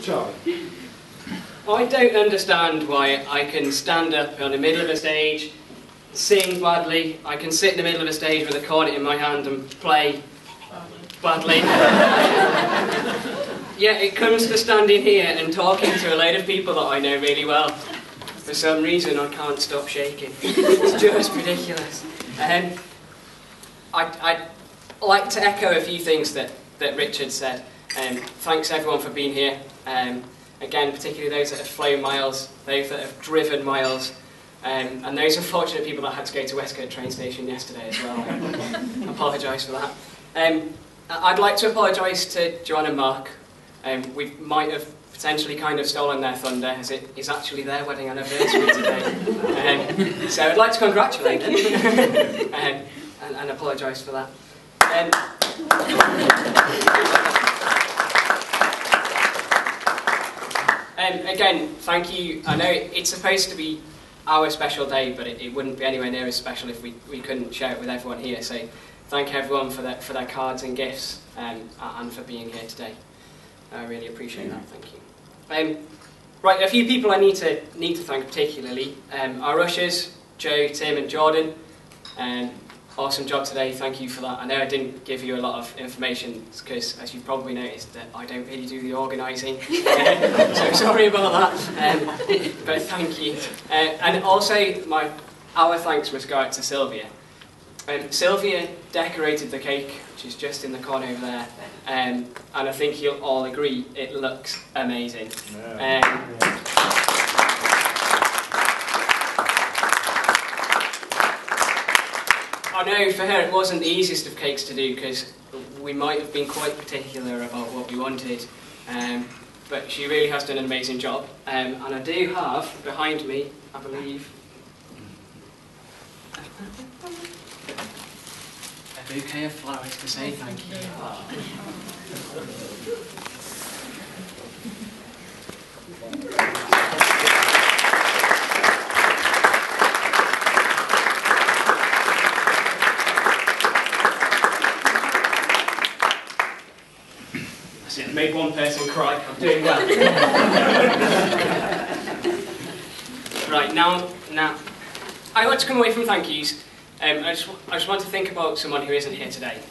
Charlie. I don't understand why I can stand up on the middle of a stage, sing badly, I can sit in the middle of a stage with a cornet in my hand and play badly. Yet it comes to standing here and talking to a load of people that I know really well. For some reason I can't stop shaking. It's just ridiculous. I'd like to echo a few things that Richard said. Thanks everyone for being here. Again, particularly those that have flown miles, those that have driven miles, and those unfortunate people that had to go to Westcote train station yesterday as well. I apologise for that. I'd like to apologise to John and Mark. We might have potentially kind of stolen their thunder, as it is actually their wedding anniversary today. So I'd like to congratulate them and apologise for that. Again, thank you. I know it's supposed to be our special day, but it wouldn't be anywhere near as special if we couldn't share it with everyone here. So thank everyone for their cards and gifts and for being here today. I really appreciate that. Thank you. Right, a few people I need to thank particularly. Our ushers, Joe, Tim, and Jordan. Awesome job today, thank you for that. I know I didn't give you a lot of information because, as you've probably noticed, that I don't really do the organising. So sorry about that, but thank you. And also, our thanks must go out to Sylvia. Sylvia decorated the cake, which is just in the corner over there, and I think you'll all agree it looks amazing. Yeah. I know for her it wasn't the easiest of cakes to do because we might have been quite particular about what we wanted, but she really has done an amazing job. And I do have behind me, I believe, a bouquet of flowers to say thank you. Made one person cry. I'm doing well. Right, now, I want to come away from thank yous. I just want to think about someone who isn't here today.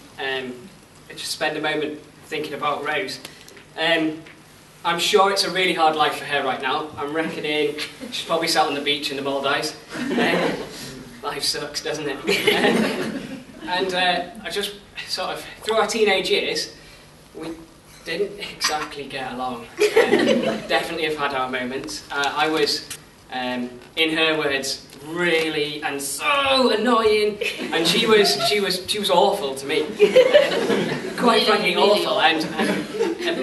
Just spend a moment thinking about Rose. I'm sure it's a really hard life for her right now. I'm reckoning she's probably sat on the beach in the Maldives. Life sucks, doesn't it? I just sort of, through our teenage years, we didn't exactly get along. Definitely have had our moments. I was, in her words, really and so annoying, and she was awful to me. Quite frankly, awful. And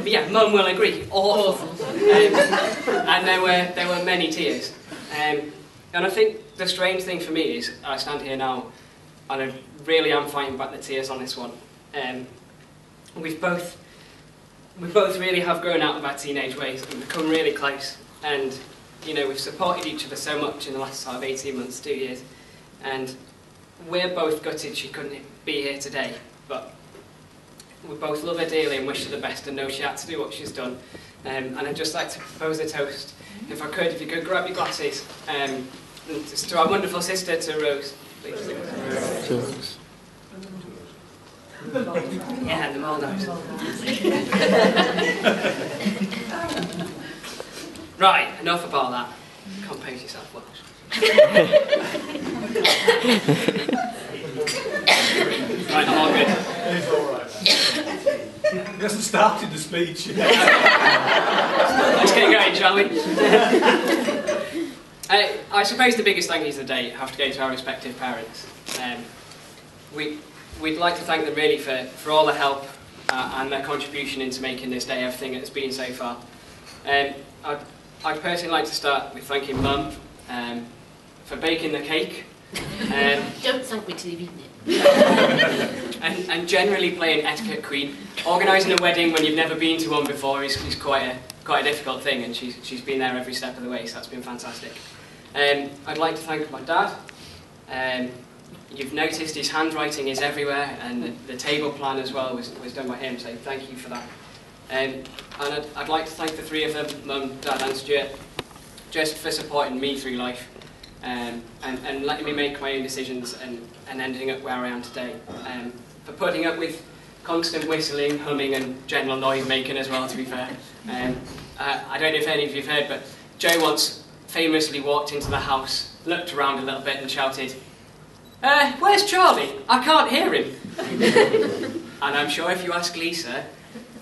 yeah, Mum will agree, awful. And there were many tears. And I think the strange thing for me is I stand here now, and I really am fighting back the tears on this one. We both really have grown out of our teenage ways and become really close. And, you know, we've supported each other so much in the last sort of 18 months, 2 years. And we're both gutted she couldn't be here today. But we both love her dearly and wish her the best and know she had to do what she's done. And I'd just like to propose a toast. If you could grab your glasses. Just to our wonderful sister, to Rose, please. Cheers. Yeah, the Maldives. Right, enough about that. Compose yourself, Welsh. Right, I'm all good. He's alright. He hasn't started the speech. Let's get going, shall we? I suppose the biggest thank yous of the day have to go to our respective parents. We'd like to thank them really for all the help and their contribution into making this day everything it's been so far. I'd personally like to start with thanking Mum for baking the cake. Don't thank me till you've eaten it. and generally playing etiquette queen. Organising a wedding when you've never been to one before is quite a difficult thing, and she's been there every step of the way, so that's been fantastic. I'd like to thank my dad. You've noticed his handwriting is everywhere, and the table plan as well was done by him, so thank you for that. And I'd like to thank the three of them, Mum, Dad and Stuart, just for supporting me through life and letting me make my own decisions and ending up where I am today. For putting up with constant whistling, humming and general noise making as well, to be fair. I don't know if any of you have heard, but Joe once famously walked into the house, looked around a little bit and shouted, "Where's Charlie? I can't hear him." And I'm sure if you ask Lisa,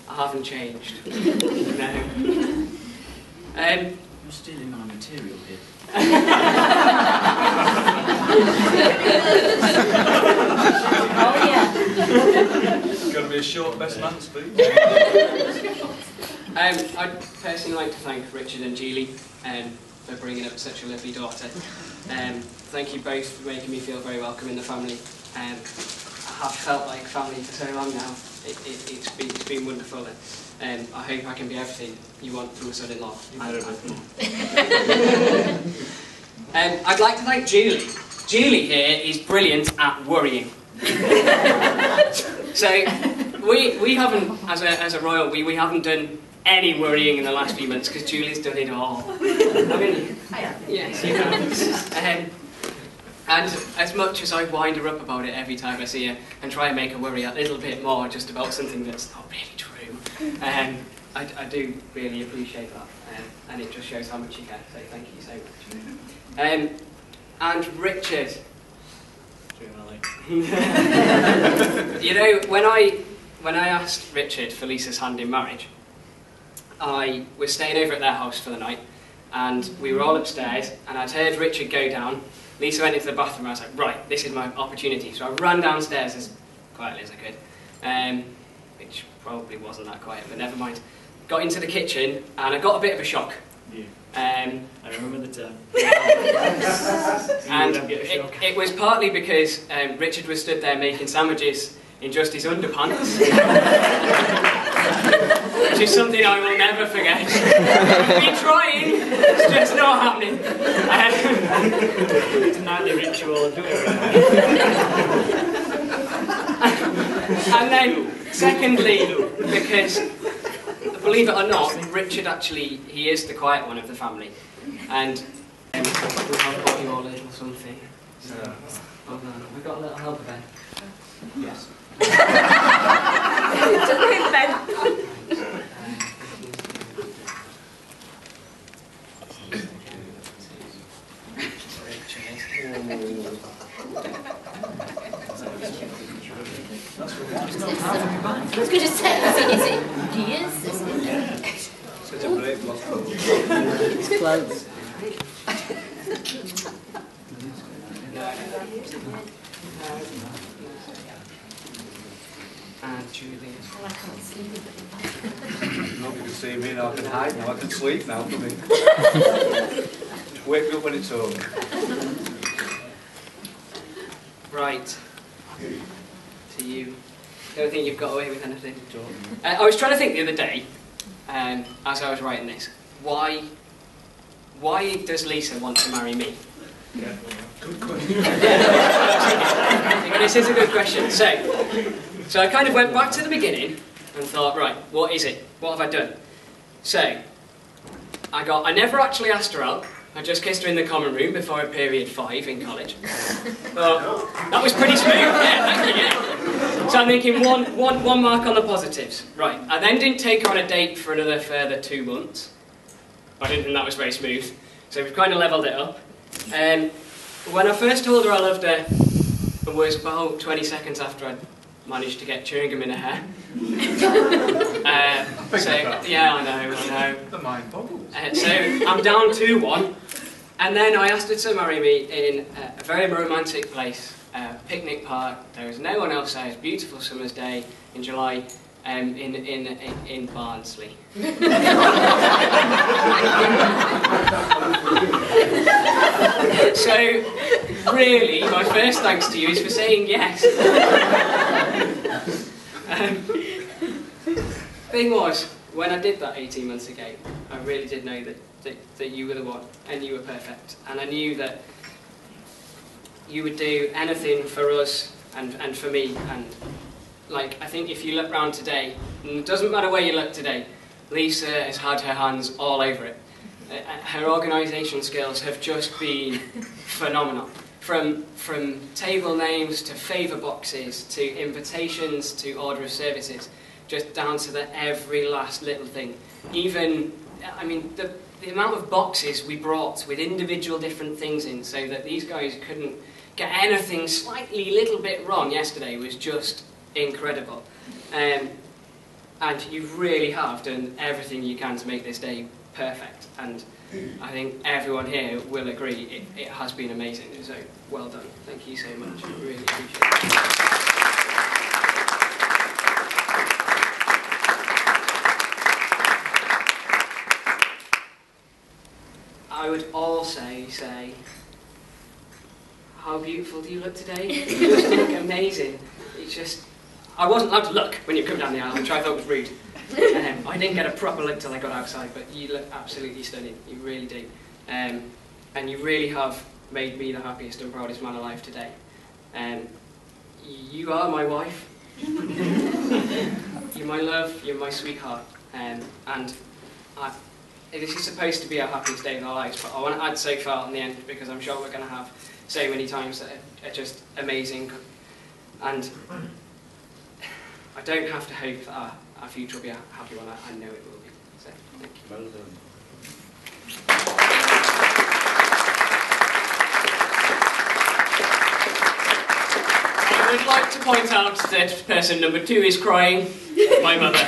I haven't changed. No. You're stealing my material here. Oh yeah. It's going to be a short best man speech. I'd personally like to thank Richard and Julie for bringing up such a lovely daughter. Thank you both for making me feel very welcome in the family. I have felt like family for so long now. It's been wonderful, and I hope I can be everything you want from a son-in-law. I'd like to thank Julie. Julie here is brilliant at worrying. So we haven't, as a royal, we haven't done any worrying in the last few months because Julie's done it all. Haven't you? I have. Yes, you have. And as much as I wind her up about it every time I see her and try and make her worry a little bit more just about something that's not really true, I do really appreciate that, and it just shows how much you care, so thank you so much. And Richard, you know, when I asked Richard for Lisa's hand in marriage, I was staying over at their house for the night, and we were all upstairs, and I'd heard Richard go down. Lisa went into the bathroom, and I was like, right, this is my opportunity. So I ran downstairs as quietly as I could, which probably wasn't that quiet, but never mind. Got into the kitchen, and I got a bit of a shock. Yeah. I remember the term. And it was partly because Richard was stood there making sandwiches in just his underpants, which is something I will never forget. I've been trying, it's just not happening. It's a nightly ritual, do it. And then, secondly, because, believe it or not, Richard actually, he is the quiet one of the family. And we'll have got you all a little something. So, hold on, we've got a little helper then. Yes. I was going to say, is it years? Such a brave block. It's close. And Julie. Well, I can't see you. Nobody can see me now. I can hide now. I can sleep now for me. Wake me up when it's over. Right. To you. Don't think you've got away with anything. I was trying to think the other day, as I was writing this, why does Lisa want to marry me? Yeah. Good question. This is a good question. So I kind of went back to the beginning and thought, right, what is it? What have I done? So I never actually asked her out. I just kissed her in the common room before period 5 in college. Well, that was pretty smooth. Yeah, thank you. Yeah. So I'm thinking one mark on the positives. Right. I then didn't take her on a date for another further 2 months. I didn't think that was very smooth. So we've kind of levelled it up. When I first told her I loved her, it was about 20 seconds after I'd managed to get chewing gum in her hair. Yeah, I know. The mind boggles. So I'm down 2-1, and then I asked her to marry me in a very romantic place, picnic park. There was no one else there. It was a beautiful summer's day in July, in Barnsley. So really, my first thanks to you is for saying yes. Thing was, when I did that 18 months ago, I really did know that you were the one, and you were perfect. And I knew that you would do anything for us and for me. And like, I think if you look round today, and it doesn't matter where you look today, Lisa has had her hands all over it. Her organisation skills have just been phenomenal. From table names to favour boxes to invitations to order of services, just down to every last little thing. Even, I mean, the amount of boxes we brought with individual different things in so that these guys couldn't get anything slightly little bit wrong yesterday was just incredible. And you really have done everything you can to make this day perfect. And I think everyone here will agree it has been amazing. So well done. Thank you so much. I really appreciate it. I would also say, how beautiful do you look today? You just look amazing. It's just, I wasn't allowed to look when you come down the aisle, which I thought was rude. I didn't get a proper look till I got outside, but you look absolutely stunning. You really do. And you really have made me the happiest and proudest man alive today. You are my wife. You're my love. You're my sweetheart. And this is supposed to be our happiest day of our lives, but I want to add so far in the end because I'm sure we're going to have so many times that are just amazing. And I don't have to hope that our future will be a happy one. I know it will be. So, thank you. Well done. I would like to point out that person number 2 is crying, my mother.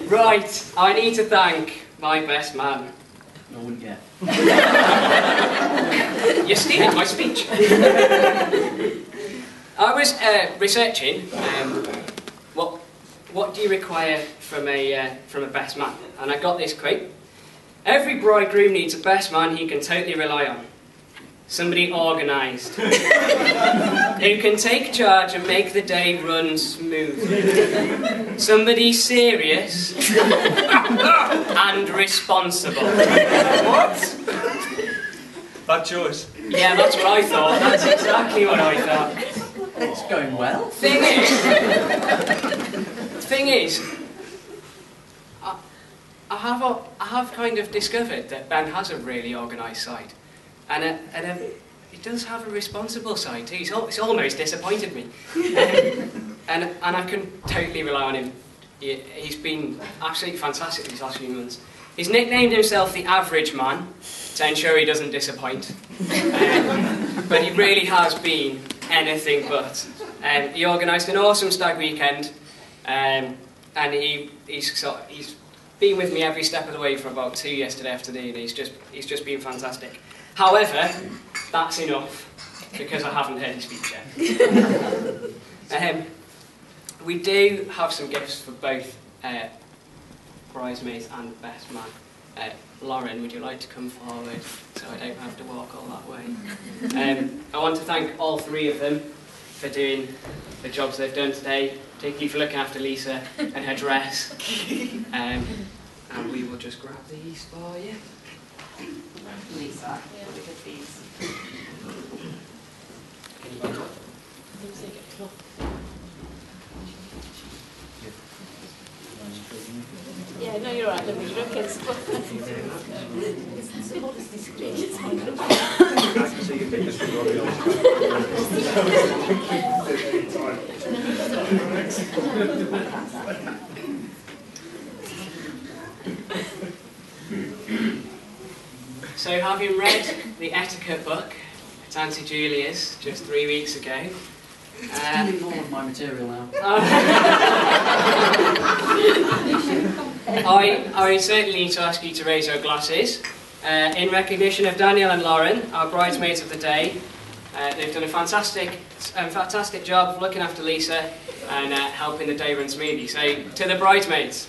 Right, I need to thank my best man. No, wouldn't yet. You're stealing my speech. I was researching what do you require from a best man, and I got this quote: "Every bridegroom needs a best man he can totally rely on. Somebody organised, who can take charge and make the day run smooth. Somebody serious and responsible." What? Bad choice. Yeah, that's what I thought. That's exactly what I thought. It's going well. Thing is, I have kind of discovered that Ben has a really organised side, and he does have a responsible side too. It's almost disappointed me, and I can totally rely on him. He's been absolutely fantastic these last few months. He's nicknamed himself the Average Man to ensure he doesn't disappoint, but he really has been anything but. He organised an awesome stag weekend, and he's been with me every step of the way for about 2 yesterday afternoon. He's just been fantastic. However, that's enough because I haven't heard his speech yet. We do have some gifts for both bridesmaids and best man. Lauren, would you like to come forward so I don't have to walk all that way? I want to thank all 3 of them for doing the jobs they've done today, particularly for looking after Lisa and her dress. And we will just grab these for you. Lisa, look at these. Can you back up? Yeah, no, you're right. Look at it's a modest discretion. So you think this is what So, having read the etiquette book at Auntie Julia's just 3 weeks ago, Stealing more of my material now. I certainly need to ask you to raise your glasses in recognition of Daniel and Lauren, our bridesmaids of the day. They've done a fantastic job of looking after Lisa and helping the day run smoothly. So, to the bridesmaids.